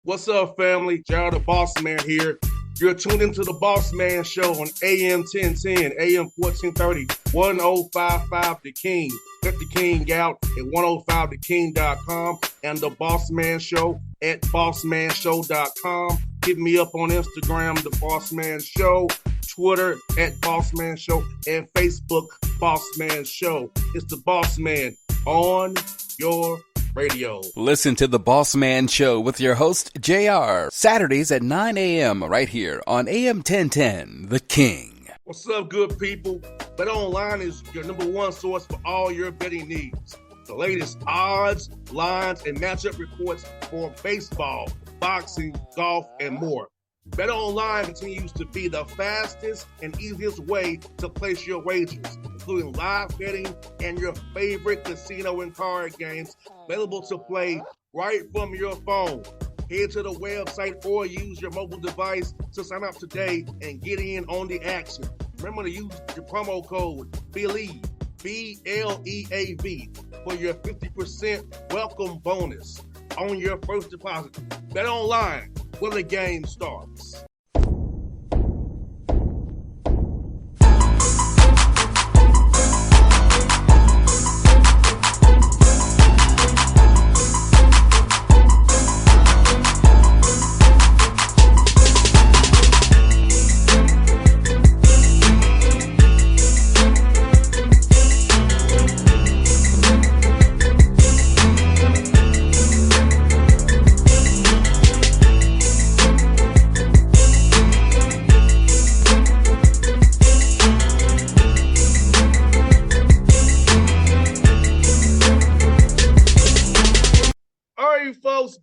What's up, family? Jared the Bossman here. You're tuned into the Bossman Show on AM 1010, AM 1430, 1055 The King. Let the King out at 105theking.com and the Bossman Show at bossmanshow.com. Hit me up on Instagram, The Bossman Show, Twitter at Bossman Show, and Facebook, Bossman Show. It's the Bossman on your radio. Listen to the Bossman Show with your host, JR, Saturdays at 9 a.m. right here on AM 1010, The King. What's up, good people? BetOnline is your number one source for all your betting needs. The latest odds, lines, and matchup reports for baseball, boxing, golf, and more. BetOnline continues to be the fastest and easiest way to place your wagers, including live betting and your favorite casino and card games available to play right from your phone. Head to the website or use your mobile device to sign up today and get in on the action. Remember to use your promo code BELIEVE, BLEAV, for your 50% welcome bonus on your first deposit. BetOnline, where the game starts.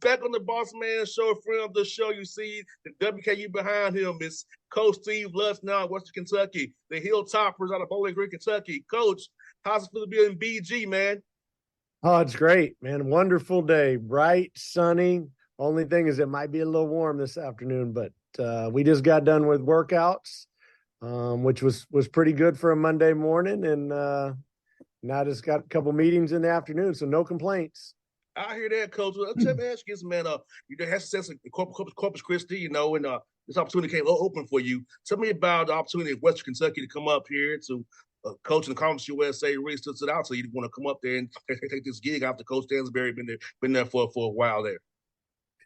Back on the Bossman Show, a friend of the show. You see the WKU behind him is Coach Steve Lutz now in Western Kentucky. The Hilltoppers out of Bowling Green, Kentucky. Coach, how's it feel to be in BG, man? Oh, it's great, man. Wonderful day. Bright, sunny. Only thing is it might be a little warm this afternoon, but we just got done with workouts, which was pretty good for a Monday morning. And now just got a couple meetings in the afternoon, so no complaints. I hear that, Coach. Let me ask you this, man. You have success in Corpus Christi, and this opportunity came open for you. Tell me about the opportunity of Western Kentucky to come up here to coach in the Conference USA. Really stood out, so you want to come up there and take this gig after Coach Stansbury been there for a while there.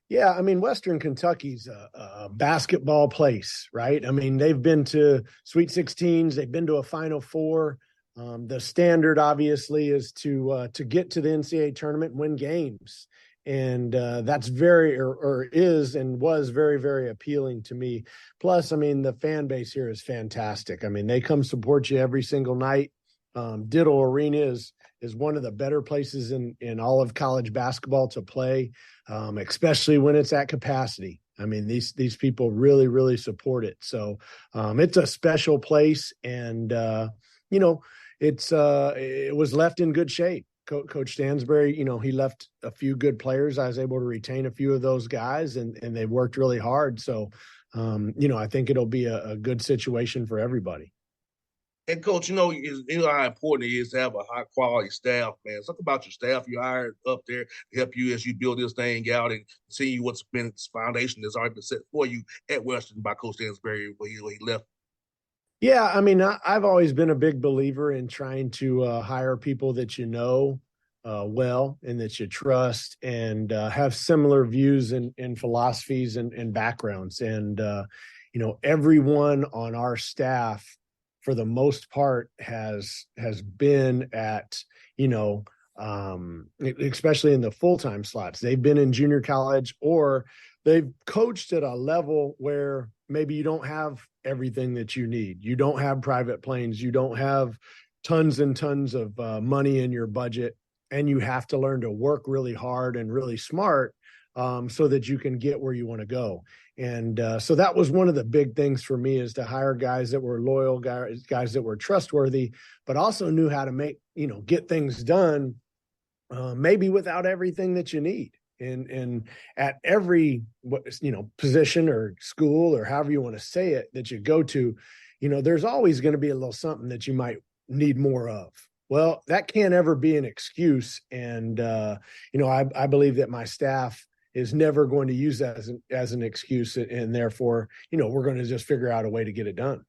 Yeah, I mean, Western Kentucky's a basketball place, right? I mean, they've been to Sweet 16s, they've been to a Final Four. The standard, obviously, is to get to the NCAA tournament and win games. And that's is and was very, very appealing to me. Plus, I mean, the fan base here is fantastic. I mean, they come support you every single night. Diddle Arena is one of the better places in all of college basketball to play, especially when it's at capacity. I mean, these people really, really support it. So it's a special place. And, it was left in good shape. Coach Stansbury, he left a few good players. I was able to retain a few of those guys, and they worked really hard. So, I think it'll be a good situation for everybody. And Coach, you know how important it is to have a high quality staff, man. Talk about your staff you hired up there to help you as you build this thing out and see what's been this foundation that's already been set for you at Western by Coach Stansbury when he left. Yeah, I mean, I've always been a big believer in trying to hire people that you know well and that you trust and have similar views and philosophies and backgrounds. And, everyone on our staff, for the most part, has been at, especially in the full-time slots. They've been in junior college or they've coached at a level where maybe you don't have everything that you need. You don't have private planes. You don't have tons and tons of money in your budget, and you have to learn to work really hard and really smart so that you can get where you want to go. And so that was one of the big things for me, is to hire guys that were loyal, guys that were trustworthy, but also knew how to get things done, maybe without everything that you need. And at every, position or school or however you want to say it that you go to, there's always going to be a little something that you might need more of. Well, that can't ever be an excuse. And, I believe that my staff is never going to use that as an excuse, and therefore, we're going to just figure out a way to get it done.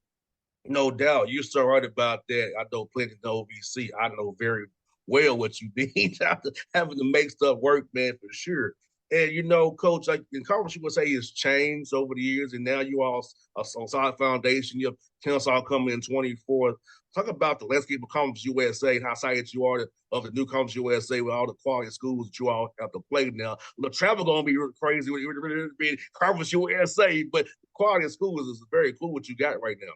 No doubt. You're so right about that. I know plenty of OVC. I know very well what you mean having to make stuff work, man, for sure. And Coach, like in Conference USA has changed over the years, and now you all a solid foundation. You have Kennesaw coming in 24. Talk about the landscape of Conference USA and how excited you are of the new Conference USA with all the quality schools that you all have to play now. The travel going to be really crazy with it being Conference USA, but the quality of schools is very cool what you got right now.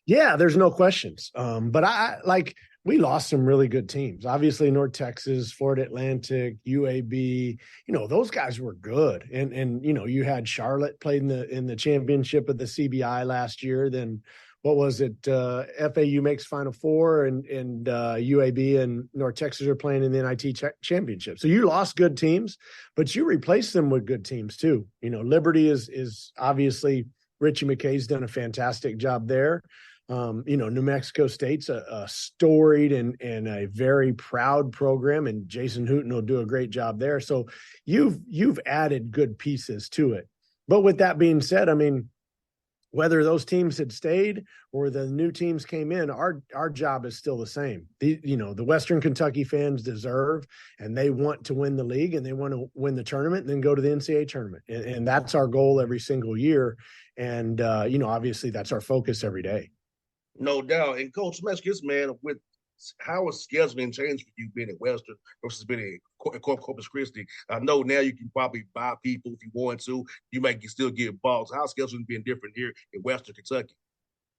Yeah, there's no questions. But we lost some really good teams. Obviously, North Texas, Florida Atlantic, UAB. Those guys were good. And you had Charlotte played in the championship of the CBI last year. Then what was it? FAU makes Final Four, and UAB and North Texas are playing in the NIT championship. So you lost good teams, but you replaced them with good teams too. Liberty is obviously. Richie McKay's done a fantastic job there. New Mexico State's a storied and a very proud program, and Jason Hooten will do a great job there. So you've added good pieces to it. But with that being said, I mean, whether those teams had stayed or the new teams came in, our job is still the same. The Western Kentucky fans deserve, and they want to win the league, and they want to win the tournament and then go to the NCAA tournament. And that's our goal every single year. And, obviously that's our focus every day. No doubt. And Coach, let me ask you this, man, with how has scheduling changed for you being at Western versus being at Corpus Christi? I know now you can probably buy people if you want to. You might still get balls. How's scheduling being different here in Western Kentucky?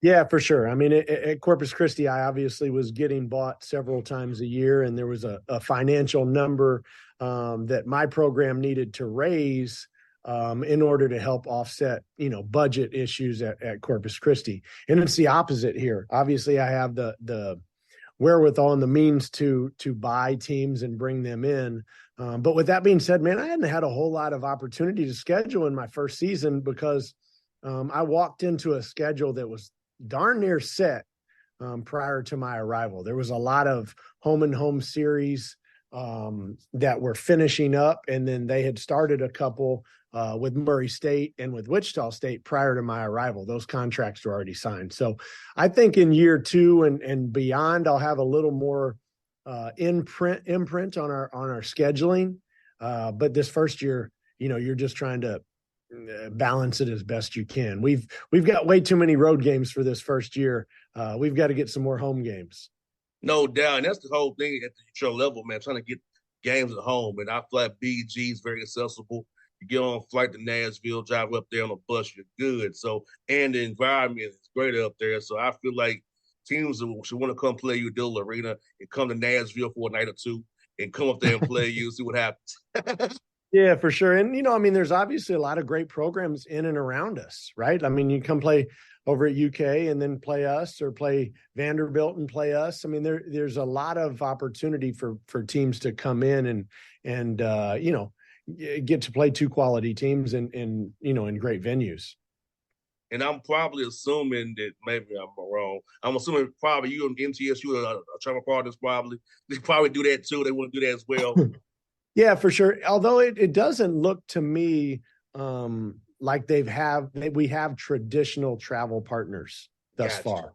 Yeah, for sure. I mean, at Corpus Christi, I obviously was getting bought several times a year, and there was a financial number that my program needed to raise in order to help offset, budget issues at Corpus Christi. And it's the opposite here. Obviously, I have the wherewithal and the means to buy teams and bring them in. But with that being said, man, I hadn't had a whole lot of opportunity to schedule in my first season because I walked into a schedule that was darn near set prior to my arrival. There was a lot of home and home series that were finishing up, and then they had started a couple with Murray State and with Wichita State prior to my arrival. Those contracts were already signed. So I think in year 2 and beyond, I'll have a little more imprint on our scheduling. But this first year, you're just trying to balance it as best you can. We've got way too many road games for this first year. We've got to get some more home games. No doubt. And that's the whole thing at the show level, man, trying to get games at home. And I feel like BG is very accessible. You get on a flight to Nashville, drive up there on a bus, you're good. So, and the environment is great up there. So I feel like teams should want to come play you at Dillon Arena and come to Nashville for a night or two and come up there and play you, see what happens. Yeah, for sure. And, there's obviously a lot of great programs in and around us, right? I mean, you come play over at UK and then play us, or play Vanderbilt and play us. I mean, there's a lot of opportunity for teams to come in and get to play 2 quality teams in great venues. And I'm probably assuming that maybe I'm wrong. I'm assuming probably you and MTSU are travel partners probably. They probably do that too. They want to do that as well. Yeah, for sure. Although it doesn't look to me like we have traditional travel partners thus far.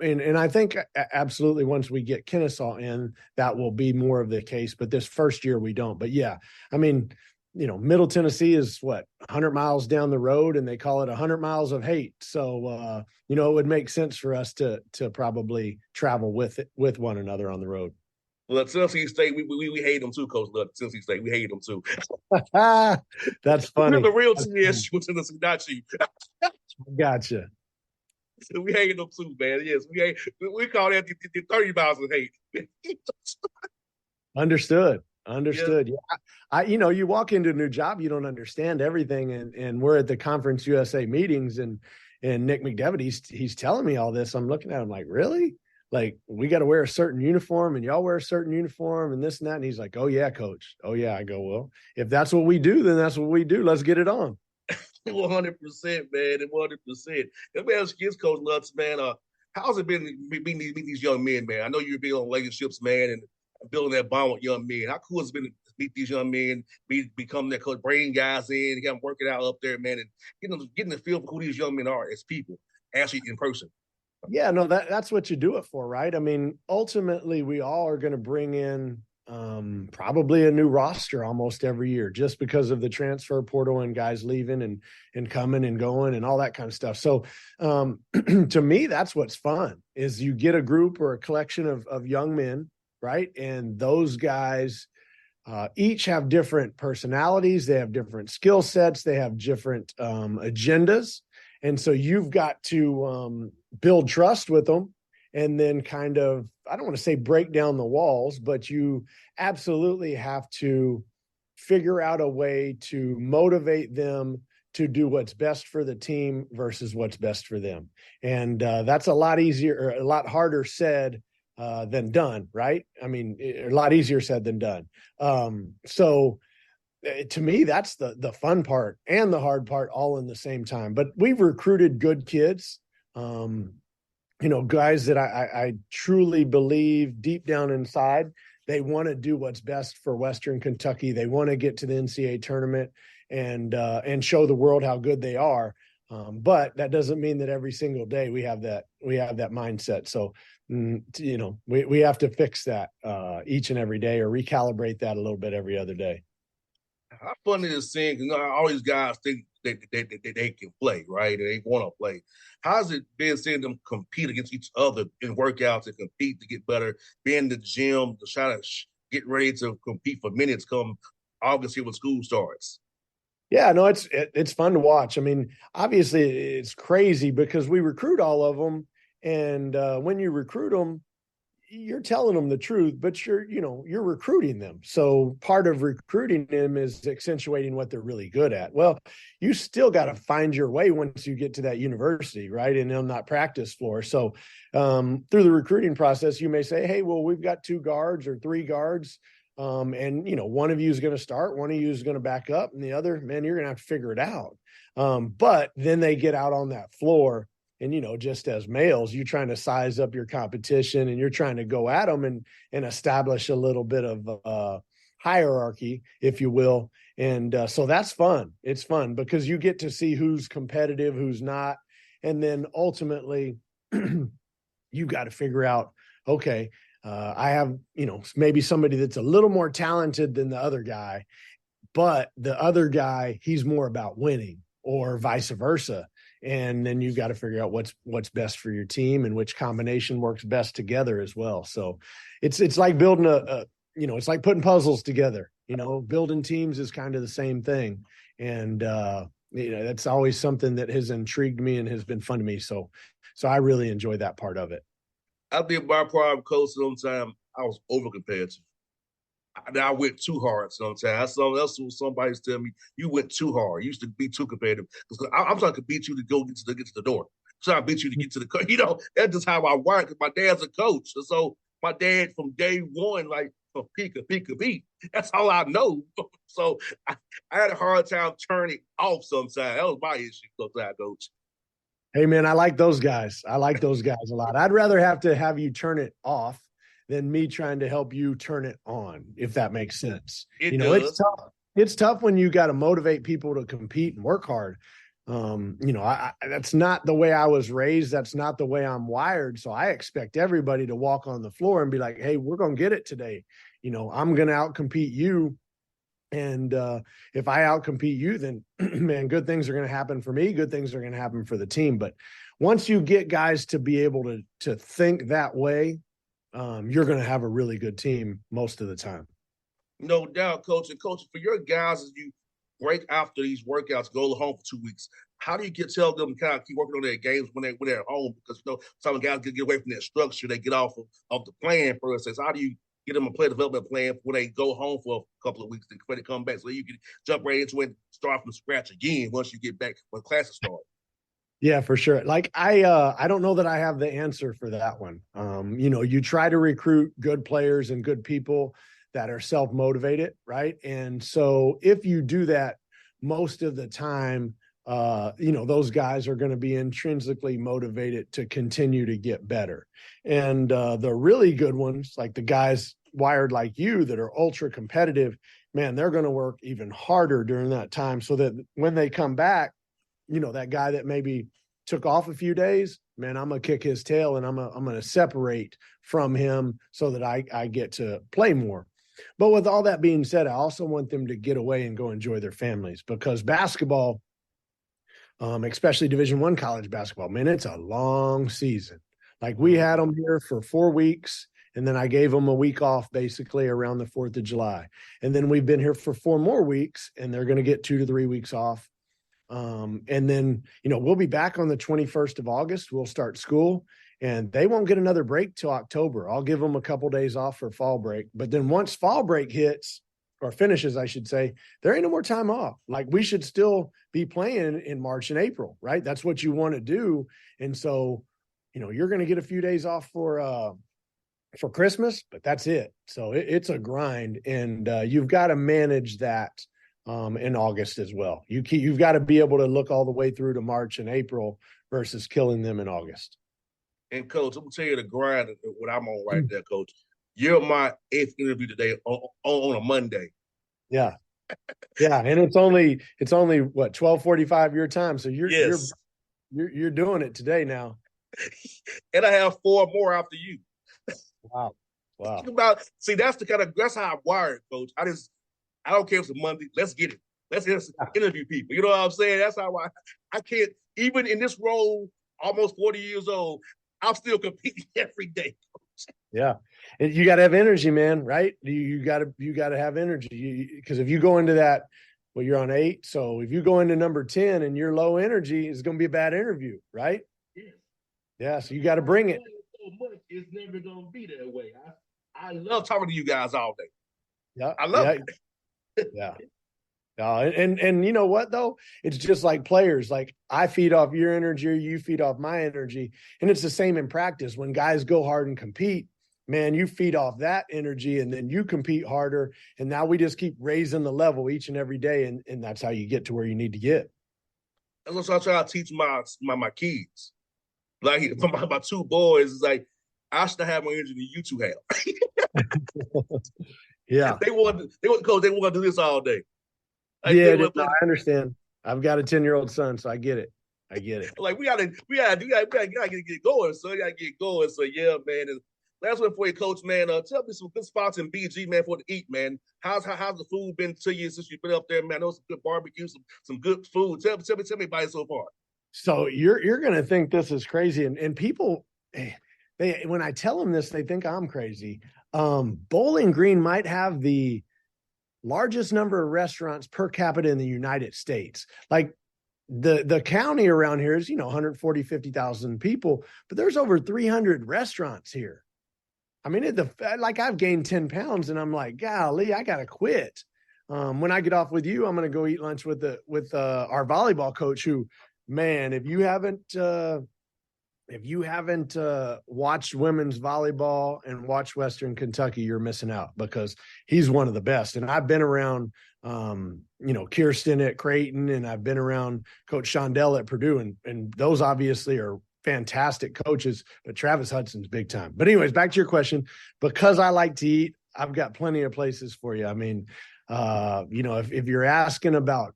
And I think absolutely once we get Kennesaw in, that will be more of the case. But this first year we don't. But yeah, I mean, Middle Tennessee is 100 miles down the road, and they call it 100 miles of hate. So, it would make sense for us to probably travel with one another on the road. Well, Tennessee State, we hate them too, Coach Lutz. Tennessee State, we hate them too. That's funny. We're the real TSU, Tennessee, not you. Gotcha. We hate them too, man. Yes, we call that the 30 miles of hate. Understood. Yeah. You walk into a new job, you don't understand everything, and we're at the Conference USA meetings, and Nick McDevitt, he's telling me all this. I'm looking at him like, really? Like, we got to wear a certain uniform, and y'all wear a certain uniform, and this and that. And he's like, oh yeah, coach. Oh yeah. I go, well, if that's what we do, then that's what we do. Let's get it on. 100%, man. 100%. Let me ask you this, Coach Lutz, man. How's it been meeting these young men, man? I know you're big on relationships, man, and building that bond with young men. How cool has it been meet these young men, become their coach, bring guys in, get them working out up there, man, and getting the feel for who these young men are as people, actually in person. Yeah, no, that's what you do it for, right? I mean, ultimately, we all are going to bring in probably a new roster almost every year, just because of the transfer portal and guys leaving and coming and going and all that kind of stuff. So, to me, that's what's fun is you get a group or a collection of young men, right? And those guys each have different personalities, they have different skill sets, they have different agendas, and so you've got to build trust with them and then kind of, I don't want to say break down the walls, but you absolutely have to figure out a way to motivate them to do what's best for the team versus what's best for them. And that's a lot easier, or a lot harder said than done, right? I mean, a lot easier said than done. So to me, that's the fun part and the hard part all in the same time. But we've recruited good kids, guys that I truly believe deep down inside, they want to do what's best for Western Kentucky. They want to get to the NCAA tournament and show the world how good they are. But that doesn't mean that every single day we have that mindset. So, we have to fix that each and every day, or recalibrate that a little bit every other day. How funny is seeing, all these guys think they can play, right? And they want to play. How's it been seeing them compete against each other in workouts and compete to get better, be in the gym to try to get ready to compete for minutes come August here when school starts? Yeah, no, it's fun to watch. I mean, obviously it's crazy because we recruit all of them. And when you recruit them, you're telling them the truth, but you're recruiting them. So part of recruiting them is accentuating what they're really good at. Well, you still got to find your way once you get to that university, right? And on that practice floor. So through the recruiting process, you may say, hey, well, we've got 2 guards or 3 guards. And one of you is going to start, one of you is going to back up, and the other, man, you're going to have to figure it out. But then they get out on that floor. And, just as males, you're trying to size up your competition and you're trying to go at them and establish a little bit of hierarchy, if you will. And so that's fun. It's fun because you get to see who's competitive, who's not. And then ultimately, you got to figure out, okay, I have, maybe somebody that's a little more talented than the other guy, but the other guy, he's more about winning, or vice versa. And then you've got to figure out what's best for your team and which combination works best together as well. So it's like building it's like putting puzzles together. Building teams is kind of the same thing. And that's always something that has intrigued me and has been fun to me. So I really enjoy that part of it. I think my problem, coach, sometimes I was over competitive. I went too hard sometimes. Somebody's telling me you went too hard. You used to be too competitive. Because I'm trying to beat you to go get to the door. I'm trying to beat you to get to the that's just how I work. Because my dad's a coach, and so my dad from day one, like from peak. That's all I know. So I had a hard time turning off sometimes. That was my issue sometimes, coach. Hey man, I like those guys. I like those guys a lot. I'd rather have you turn it off than me trying to help you turn it on, if that makes sense. It does. It's tough. It's tough when you got to motivate people to compete and work hard. That's not the way I was raised. That's not the way I'm wired. So I expect everybody to walk on the floor and be like, hey, we're going to get it today. I'm going to outcompete you. And if I outcompete you, then man, good things are going to happen for me. Good things are going to happen for the team. But once you get guys to be able to think that way, you're going to have a really good team most of the time. No doubt, Coach. And Coach, for your guys, as you break after these workouts, go home for 2 weeks, how do you tell them to kind of keep working on their games when they're at home? Because some guys get away from that structure, they get off of the plan process. How do you get them a play development plan when they go home for a couple of weeks before they come back, so you can jump right into it and start from scratch again once you get back when classes start? Yeah, for sure. Like I don't know that I have the answer for that one. You try to recruit good players and good people that are self-motivated, right? And so if you do that most of the time, those guys are going to be intrinsically motivated to continue to get better. And the really good ones, like the guys wired like you that are ultra competitive, man, they're going to work even harder during that time so that when they come back, that guy that maybe took off a few days, man, I'm going to kick his tail and I'm going to separate from him so that I get to play more. But with all that being said, I also want them to get away and go enjoy their families, because basketball, especially Division I college basketball, man, it's a long season. Like, we had them here for 4 weeks, and then I gave them a week off basically around the 4th of July. And then we've been here for 4 more weeks, and they're going to get 2 to 3 weeks off. And then, we'll be back on the 21st of August. We'll start school, and they won't get another break till October. I'll give them a couple days off for fall break. But then once fall break hits, or finishes, I should say, there ain't no more time off. Like, we should still be playing in March and April, right? That's what you want to do. And so, you're going to get a few days off for Christmas, but that's it. So it's a grind, and you've got to manage that in August as well. You've got to be able to look all the way through to March and April versus killing them in August. And Coach, I'm gonna tell you the grind of what I'm on right there, Coach. You're my 8th interview today on a Monday. Yeah. Yeah. And it's only what, 12:45 your time. So you're doing it today now. And I have 4 more after you. Wow. That's how I'm wired, Coach. I don't care if it's a Monday. Let's get it. Let's interview people. You know what I'm saying? That's how I can't, even in this role, almost 40 years old, I'm still competing every day. Yeah. And you got to have energy, man, right? You got to have energy, because if you go into that, well, you're on 8. So if you go into number 10 and you're low energy, it's going to be a bad interview, right? Yeah. So you got to bring it. So much, it's never going to be that way. I love talking to you guys all day. Yeah. I love it. Yeah. And you know what, though? It's just like players. Like, I feed off your energy, or you feed off my energy. And it's the same in practice. When guys go hard and compete, man, you feed off that energy, and then you compete harder. And now we just keep raising the level each and every day. And that's how you get to where you need to get. That's what I try to teach my kids. Like, my 2 boys, is like, I should have more energy than you 2 have. Yeah. They want to do this all day. Like, I understand. I've got a 10-year-old son, so I get it. Like, we gotta get going. So you gotta get going. So yeah, man. And last one for you, Coach, man. Tell me some good spots in BG, man, for to eat, man. How's the food been to you since you've been up there, man? I know some good barbecue, some good food. Tell me about it so far. So you're gonna think this is crazy, and people, they, when I tell them this, they think I'm crazy. Bowling Green might have the largest number of restaurants per capita in the United States. Like, the county around here is, 140, 50,000 people, but there's over 300 restaurants here. I mean, I've gained 10 pounds, and I'm like, golly, I got to quit. When I get off with you, I'm going to go eat lunch with our volleyball coach, who, man, if you haven't watched women's volleyball and watched Western Kentucky, you're missing out, because he's one of the best. And I've been around, Kirsten at Creighton, and I've been around Coach Shondell at Purdue, and those obviously are fantastic coaches, but Travis Hudson's big time. But anyways, back to your question, because I like to eat, I've got plenty of places for you. I mean, if you're asking about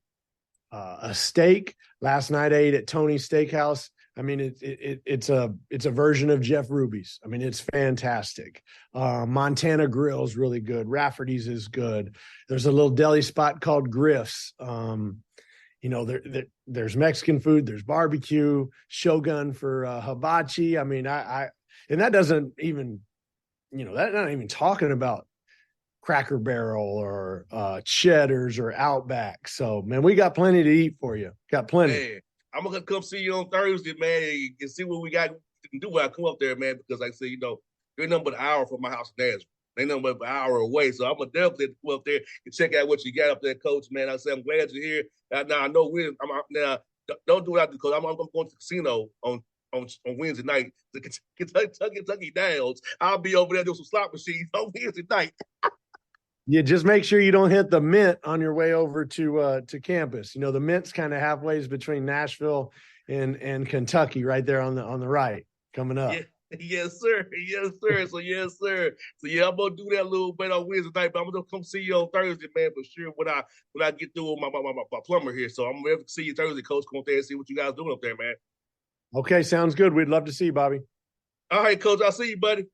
a steak, last night I ate at Tony's Steakhouse. I mean, it's a version of Jeff Ruby's. I mean, it's fantastic. Montana Grill is really good. Rafferty's is good. There's a little deli spot called Griff's. There's Mexican food. There's barbecue. Shogun for hibachi. I mean, and that doesn't even, that's not even talking about Cracker Barrel or Cheddar's or Outback. So, man, we got plenty to eat for you. Got plenty. Man, I'm gonna come see you on Thursday, man, and see what we got to do when I come up there, man. Because like I said, you're nothing but an hour from my house in Nashville. Ain't nothing but an hour away. So I'm gonna definitely come up there and check out what you got up there, Coach. Man, I say I'm glad you're here. Now I know now don't do that, because I'm going to the casino on Wednesday night. The Kentucky Downs. I'll be over there doing some slot machines on Wednesday night. Yeah, just make sure you don't hit the Mint on your way over to campus. The Mint's kind of halfway between Nashville and Kentucky, right there on the right, coming up. Yeah. Yes, sir. Yes, sir. So, yes, sir. So, yeah, I'm gonna do that a little bit on Wednesday night, but I'm gonna come see you on Thursday, man, for sure. When I get through with my plumber here, so I'm ready to see you Thursday, Coach. Come up there and see what you guys doing up there, man. Okay, sounds good. We'd love to see you, Bobby. All right, Coach. I'll see you, buddy.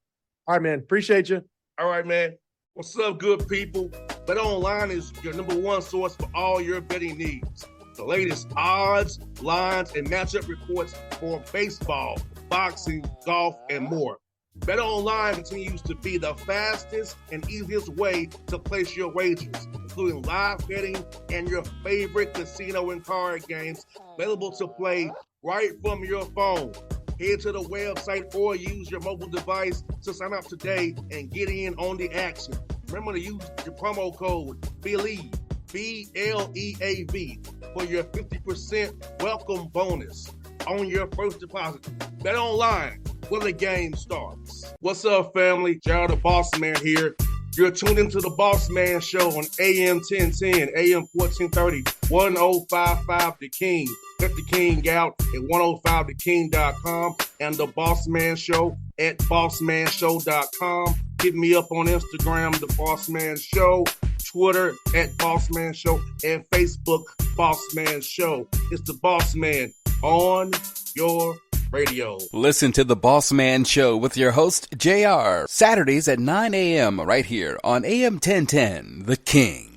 All right, man. Appreciate you. All right, man. What's up, good people? Bet Online is your number one source for all your betting needs. The latest odds, lines, and matchup reports for baseball, boxing, golf, and more. Bet Online continues to be the fastest and easiest way to place your wagers, including live betting and your favorite casino and card games available to play right from your phone. Head to the website or use your mobile device to sign up today and get in on the action. Remember to use your promo code BELIEVE, BLEAV, for your 50% welcome bonus on your first deposit. Bet Online, where the game starts. What's up, family? Gerald the Bossman here. You're tuned into the Bossman Show on AM 1010, AM 1430, 1055 The King. Check The King out at 105theking.com and the Bossman Show at bossmanshow.com. Hit me up on Instagram, The Bossman Show, Twitter at Bossman Show, and Facebook, Bossman Show. It's the Bossman on your radio. Listen to the Bossman Show with your host, JR, Saturdays at 9 a.m. right here on AM 1010, The King.